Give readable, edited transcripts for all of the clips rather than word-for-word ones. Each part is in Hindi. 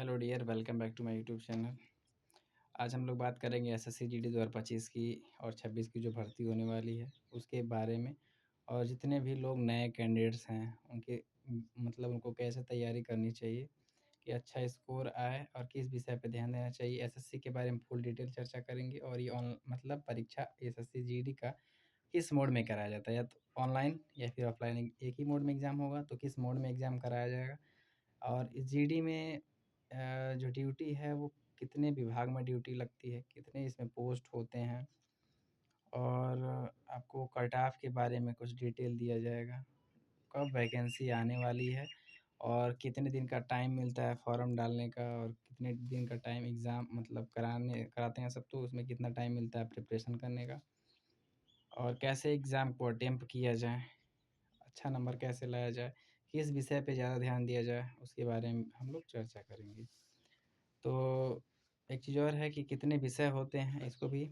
Hello dear, welcome back to my YouTube channel. आज हम लोग बात करेंगे एसएससी जीडी 2025 की और 26 की जो भर्ती होने वाली है उसके बारे में। और जितने भी लोग नए कैंडिडेट्स हैं उनके मतलब उनको कैसे तैयारी करनी चाहिए कि अच्छा स्कोर आए और किस विषय पे ध्यान देना चाहिए। एसएससी के बारे में फुल डिटेल चर्चा करेंगे। और ये मतलब परीक्षा एसएससी जीडी का किस मोड में कराया जाता है, या तो ऑनलाइन या फिर ऑफलाइन, एक ही मोड में एग्ज़ाम होगा तो किस मोड में एग्ज़ाम कराया जाएगा। और इस जीडी में जो ड्यूटी है वो कितने विभाग में ड्यूटी लगती है, कितने इसमें पोस्ट होते हैं, और आपको कट ऑफ के बारे में कुछ डिटेल दिया जाएगा, कब वैकेंसी आने वाली है और कितने दिन का टाइम मिलता है फॉर्म डालने का, और कितने दिन का टाइम एग्ज़ाम मतलब कराते हैं सब, तो उसमें कितना टाइम मिलता है प्रिपरेशन करने का, और कैसे एग्ज़ाम को अटेम्प्ट किया जाए, अच्छा नंबर कैसे लाया जाए, किस विषय पे ज़्यादा ध्यान दिया जाए, उसके बारे में हम लोग चर्चा करेंगे। तो एक चीज़ और है कि कितने विषय होते हैं इसको भी,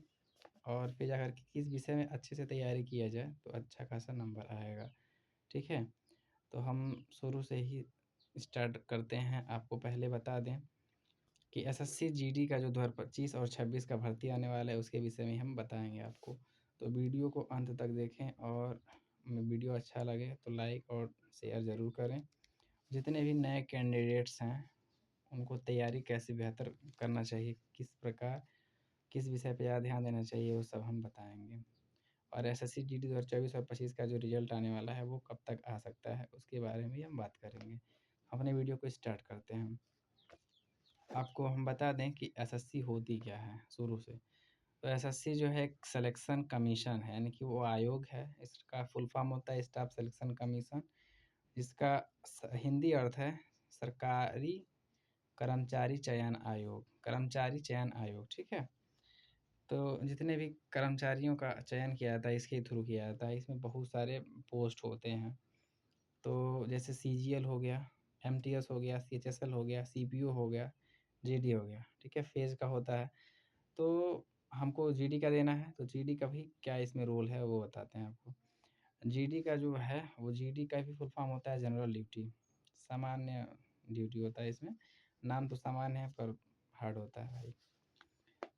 और फिर जाकर के किस विषय में अच्छे से तैयारी किया जाए तो अच्छा खासा नंबर आएगा। ठीक है, तो हम शुरू से ही स्टार्ट करते हैं। आपको पहले बता दें कि एसएससी जीडी का जो 2025 और 26 का भर्ती आने वाला है उसके विषय में हम बताएंगे आपको। तो वीडियो को अंत तक देखें, और वीडियो अच्छा लगे तो लाइक और शेयर ज़रूर करें। जितने भी नए कैंडिडेट्स हैं उनको तैयारी कैसे बेहतर करना चाहिए, किस प्रकार किस विषय पे ज़्यादा ध्यान देना चाहिए, वो सब हम बताएँगे। और एसएससी जीडी 2024 और 25 का जो रिज़ल्ट आने वाला है वो कब तक आ सकता है उसके बारे में भी हम बात करेंगे। अपने वीडियो को स्टार्ट करते हैं। आपको हम बता दें कि एसएससी होती क्या है शुरू से। तो एसएससी जो है एक सिलेक्शन कमीशन है, यानी कि वो आयोग है। इसका फुल फॉर्म होता है स्टाफ सिलेक्शन कमीशन, जिसका हिंदी अर्थ है सरकारी कर्मचारी चयन आयोग, कर्मचारी चयन आयोग। ठीक है, तो जितने भी कर्मचारियों का चयन किया जाता है इसके थ्रू किया जाता है। इसमें बहुत सारे पोस्ट होते हैं, तो जैसे सीजीएल हो गया, एमटीएस हो गया, सीएचएसएल हो गया, सीपीओ हो गया, जीडी हो गया। ठीक है, फेज का होता है। तो हमको जीडी का देना है, तो जीडी का भी क्या इसमें रोल है वो बताते हैं आपको। जीडी का जो है वो जीडी का भी फुल फॉर्म होता है जनरल ड्यूटी, सामान्य ड्यूटी होता है इसमें। नाम तो सामान्य है पर हार्ड होता है भाई।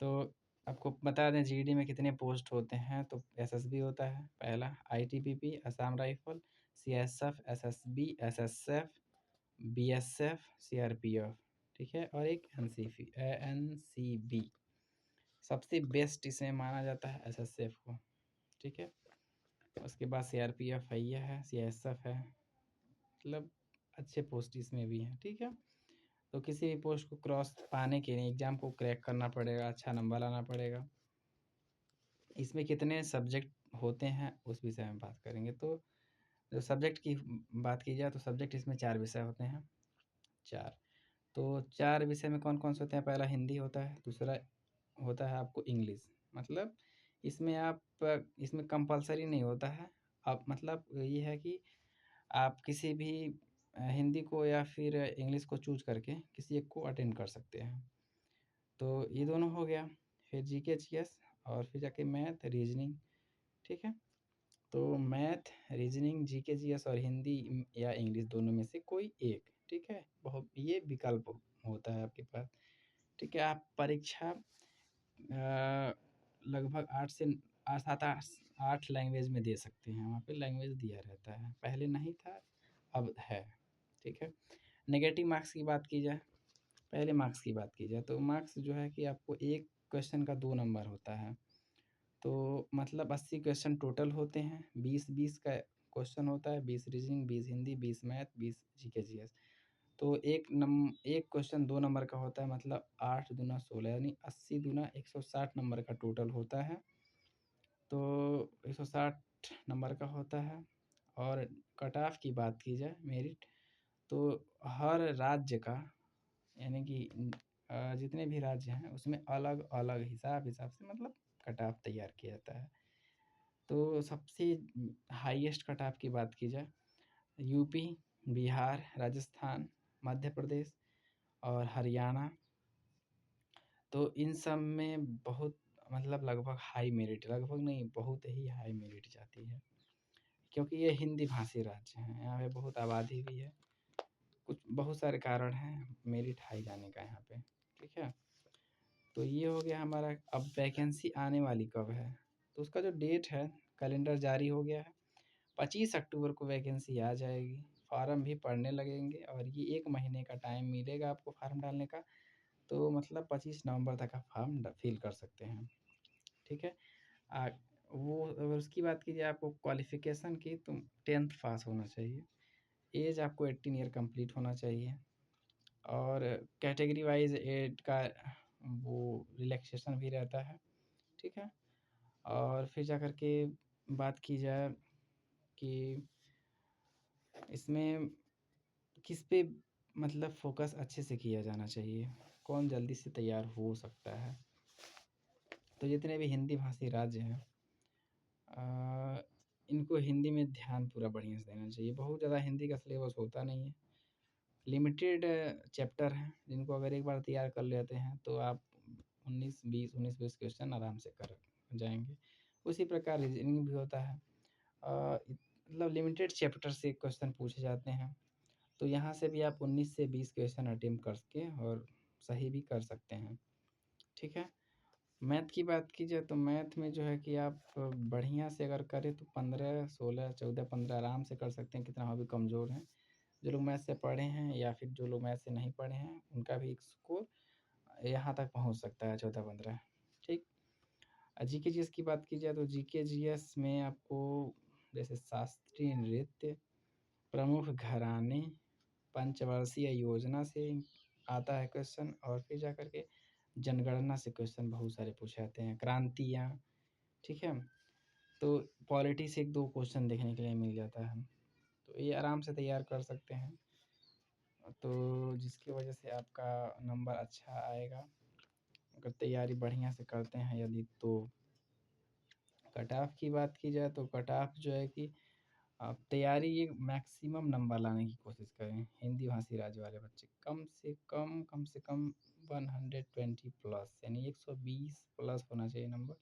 तो आपको बता दें जीडी में कितने पोस्ट होते हैं। तो एसएसबी होता है पहला, ITBP Assam rifle, CSF, SSB, SSF, BSF, CRPF. ठीक है, और एक एनसीबी। सबसे बेस्ट इसमें माना जाता है एसएसएफ को। ठीक है, उसके बाद सीआरपीएफ है, ये है, सीएसएफ है, मतलब अच्छे पोस्ट इसमें भी हैं। ठीक है, तो किसी भी पोस्ट को क्रॉस पाने के लिए एग्ज़ाम को क्रैक करना पड़ेगा, अच्छा नंबर लाना पड़ेगा। इसमें कितने सब्जेक्ट होते हैं उस विषय में बात करेंगे। तो जो सब्जेक्ट की बात की जाए तो सब्जेक्ट इसमें 4 विषय होते हैं, 4। तो 4 विषय में कौन-कौन से होते हैं? पहला हिंदी होता है, दूसरा होता है आपको इंग्लिश। मतलब इसमें इसमें कंपल्सरी नहीं होता है। अब मतलब ये है कि आप किसी भी हिंदी को या फिर इंग्लिश को चूज़ करके किसी एक को अटेंड कर सकते हैं। तो ये दोनों हो गया। फिर जीके, जीएस, और फिर जाके मैथ, रीज़निंग। ठीक है? तो मैथ, रीज़निंग, जीके, जीएस और हिंदी या इंग्लिश दोनों में से कोई एक। ठीक है? बहुत ये विकल्प होता है आपके पास। ठीक है? आप परीक्षा लगभग 8 से 8 लैंग्वेज में दे सकते हैं। वहाँ पे लैंग्वेज दिया रहता है। पहले नहीं था, अब है। ठीक है? नेगेटिव मार्क्स की बात की जाए, पहले मार्क्स की बात की जाए तो मार्क्स जो है कि आपको एक क्वेश्चन का 2 नंबर होता है। तो मतलब 80 क्वेश्चन टोटल होते हैं। 20-20 का क्वेश्चन होता है, 20 reasoning, 20 Hindi, 20 math, 20 GK GS. तो एक क्वेश्चन 2 नंबर का होता है, मतलब 8 दूना 16, यानी 80 दूना 160 नंबर का टोटल होता है। तो 160 नंबर का होता है। और कट ऑफ की बात की जाए, मेरिट, तो हर राज्य का, यानी कि जितने भी राज्य हैं उसमें अलग-अलग हिसाब से मतलब कट ऑफ तैयार किया जाता है। तो सबसे हाईएस्ट कट ऑफ की बात की जाए, यूपी, बिहार, राजस्थान, मध्य प्रदेश और हरियाणा। तो इन सब में बहुत मतलब लगभग हाई मेरिट, लगभग नहीं बहुत ही हाई मेरिट जाती है, क्योंकि ये हिंदी भाषी राज्य हैं, यहाँ पे बहुत आबादी भी है। कुछ बहुत सारे कारण हैं मेरिट हाई जाने का यहाँ पे, ठीक है। तो ये हो गया हमारा। अब वैकेंसी आने वाली कब है, तो उसका जो डेट है, कैलेंडर जारी हो गया है। 25 अक्टूबर को वैकेंसी आ जाएगी, फार्म भी पड़ने लगेंगे और ये 1 महीने का टाइम मिलेगा आपको फार्म डालने का। तो मतलब 25 नवंबर तक आप फार्म फिल कर सकते हैं, ठीक है। आ, वो अगर उसकी बात कीजिए आपको क्वालिफ़िकेशन की, तो 10th पास होना चाहिए। एज आपको 18 ईयर कंप्लीट होना चाहिए और कैटेगरी वाइज एड का वो रिलैक्सेशन भी रहता है, ठीक है। और फिर जा कर के बात की जाए कि इसमें किस पे मतलब फ़ोकस अच्छे से किया जाना चाहिए, कौन जल्दी से तैयार हो सकता है। तो जितने भी हिंदी भाषी राज्य हैं, इनको हिंदी में ध्यान पूरा बढ़िया से देना चाहिए। बहुत ज़्यादा हिंदी का सिलेबस होता नहीं है, लिमिटेड चैप्टर हैं, जिनको अगर एक बार तैयार कर लेते हैं तो आप 19-20 क्वेश्चन आराम से कर जाएँगे। उसी प्रकार रीज़निंग भी होता है। मतलब लिमिटेड चैप्टर से क्वेश्चन पूछे जाते हैं, तो यहाँ से भी आप 19 से 20 क्वेश्चन अटेम्प्ट करके और सही भी कर सकते हैं, ठीक है। मैथ की बात की जाए तो मैथ में जो है कि आप बढ़िया से अगर करें तो 15, 16, 14, 15 आराम से कर सकते हैं, कितना हम अभी कमज़ोर हैं। जो लोग मैथ से पढ़े हैं या फिर जो लोग मैथ से नहीं पढ़े हैं, उनका भी स्कोर यहाँ तक पहुँच सकता है 14-15, ठीक। जीके जीएस की बात की जाए तो जीके जीएस में आपको जैसे शास्त्रीय नृत्य, प्रमुख घराने, पंचवर्षीय योजना से आता है क्वेश्चन और फिर जा कर के जनगणना से क्वेश्चन बहुत सारे पूछे जाते हैं, क्रांतियाँ, ठीक है। तो पॉलिटी से 1-2 क्वेश्चन देखने के लिए मिल जाता है, तो ये आराम से तैयार कर सकते हैं। तो जिसकी वजह से आपका नंबर अच्छा आएगा, अगर तैयारी बढ़िया से करते हैं यदि तो। कट ऑफ की बात की जाए तो कट ऑफ जो है कि आप तैयारी ये मैक्सिमम नंबर लाने की कोशिश करें। हिंदी भाषी राज्य वाले बच्चे कम से कम 120 प्लस यानी 120 प्लस होना चाहिए नंबर,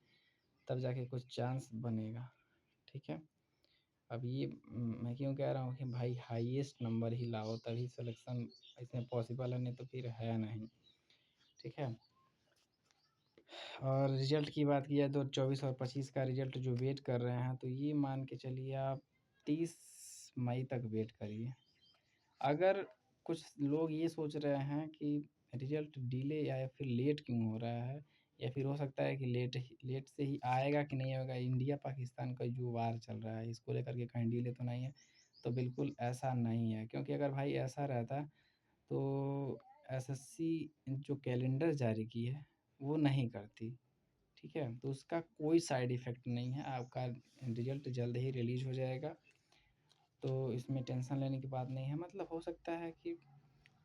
तब जाके कुछ चांस बनेगा, ठीक है। अब ये मैं क्यों कह रहा हूँ कि भाई हाईएस्ट नंबर ही लाओ तभी सिलेक्शन इसमें पॉसिबल है, नहीं तो फिर है नहीं, ठीक है। और रिज़ल्ट की बात की जाए तो 24 और 25 का रिज़ल्ट जो वेट कर रहे हैं, तो ये मान के चलिए आप 30 मई तक वेट करिए। अगर कुछ लोग ये सोच रहे हैं कि रिज़ल्ट डिले या फिर लेट क्यों हो रहा है, या फिर हो सकता है कि लेट से ही आएगा कि नहीं आएगा, इंडिया पाकिस्तान का जो वार चल रहा है इसको लेकर के कहीं डिले तो नहीं है। तो बिल्कुल ऐसा नहीं है, क्योंकि अगर भाई ऐसा रहता तो एसएससी जो कैलेंडर जारी की है वो नहीं करती, ठीक है। तो उसका कोई साइड इफ़ेक्ट नहीं है, आपका रिज़ल्ट जल्द ही रिलीज़ हो जाएगा, तो इसमें टेंशन लेने की बात नहीं है। मतलब हो सकता है कि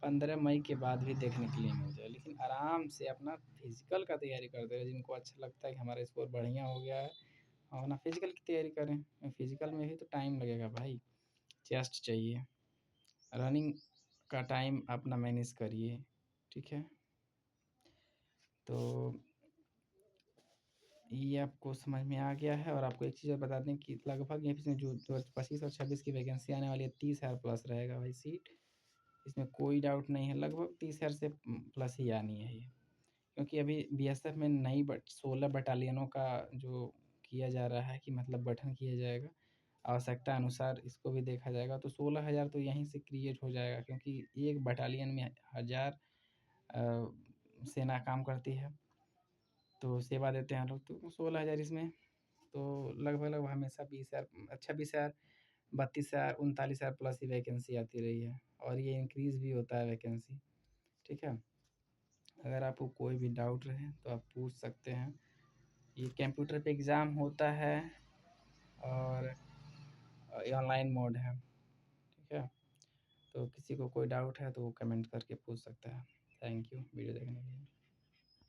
15 मई के बाद भी देखने के लिए मिल जाए, लेकिन आराम से अपना फिज़िकल का तैयारी करते रहे। जिनको अच्छा लगता है कि हमारा स्कोर बढ़िया हो गया है, अपना फिज़िकल की तैयारी करें। फिज़िकल में भी तो टाइम लगेगा भाई, चेस्ट चाहिए, रनिंग का टाइम अपना मैनेज करिए, ठीक है। तो ये आपको समझ में आ गया है। और आपको एक चीज़ और बता दें कि लगभग ये इसमें जो 25 और 26 की वैकेंसी आने वाली है, 30,000 प्लस रहेगा भाई सीट, इसमें कोई डाउट नहीं है। लगभग 30,000 से प्लस ही आनी है ये, क्योंकि अभी बीएसएफ में नई 16 बटालियनों का जो किया जा रहा है कि मतलब गठन किया जाएगा, आवश्यकता अनुसार इसको भी देखा जाएगा। तो 16,000 तो यहीं से क्रिएट हो जाएगा, क्योंकि एक बटालियन में 1000 सेना काम करती है, तो सेवा देते हैं लोग, तो 16,000 इसमें तो लगभग हमेशा 20,000, 26,000, 32,000, 39,000 प्लस ही वैकेंसी आती रही है, और ये इंक्रीज़ भी होता है वैकेंसी, ठीक है। अगर आपको कोई भी डाउट रहे तो आप पूछ सकते हैं। ये कंप्यूटर पे एग्ज़ाम होता है और ऑनलाइन मोड है, ठीक है। तो किसी को कोई डाउट है तो वो कमेंट करके पूछ सकता है। थैंक यू वीडियो देखने के लिए।